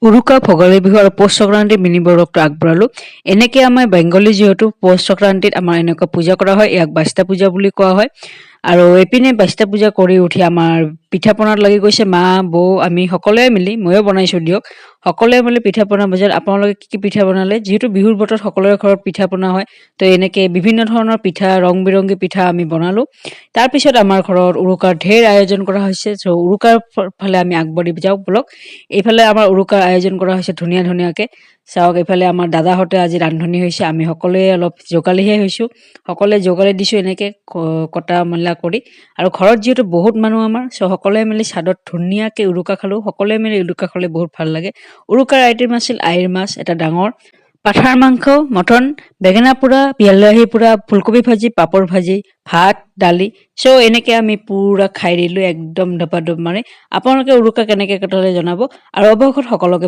উৰুকা ভোগালী বিহু আৰু পৌষ সংক্ৰান্তিৰ মিনি বৰকটো আগবঢ়ালো। এনেকে আমাৰ বেংগলী যিহেতু পৌষ সংক্ৰান্তিত আমাৰ এনেকুৱা পূজা কৰা হয়, ইয়াক বাস্তা পূজা বুলি কোৱা হয়। আৰু এইপিনে বাস্তা পূজা কৰি উঠি আমাৰ পিঠা পনাত লাগি গৈছে মা বৌ আমি সকলোৱে মিলি, ময়ো বনাইছো দিয়ক, সকলোৱে মিলি পিঠা পনা বজাৰ। আপোনালোকে কি কি পিঠা বনালে? যিহেতু বিহুৰ বতৰত সকলোৰে ঘৰত পিঠা পনা হয়, তো এনেকে বিভিন্ন ধৰণৰ পিঠা, ৰং বিৰংগী পিঠা আমি বনালো। তাৰপিছত আমাৰ ঘৰত উৰুকাৰ ঢেৰ আয়োজন কৰা হৈছে। উৰুকাৰ ফালে আমি আগবাঢ়ি যাওক বলক। এইফালে আমাৰ উৰুকাৰ আয়োজন কৰা হৈছে ধুনীয়া ধুনীয়াকে। চাওক, এইফালে আমাৰ দাদাহঁতে আজি ৰান্ধনি হৈছে, আমি সকলোৱে অলপ যোগালীহে হৈছো, সকলোৱে যোগালী দিছো এনেকে কটা মেলা কৰি। আৰু ঘৰত যিহেতু বহুত মানুহ আমাৰ, সকলোৱে মিলি চাদত ধুনীয়াকে উৰুকা খালো। সকলোৱে মিলি উৰুকা খালে বহুত ভাল লাগে। উৰুকাৰ আইটেম আছিল আইৰ মাছ এটা ডাঙৰ, পাঠাৰ মাংস, মটন, বেঙেনা পোৰা, বিলাহী পোৰা, ফুলকবি ভাজি, পাপৰ ভাজি, ভাত, দালি। এনেকে আমি পুৰা খাই দিলো একদম ধপাধপ মাৰি। আপোনালোকে উৰুকা কেনেকে কটালে জনাব আৰু অৱশেষত সকলোকে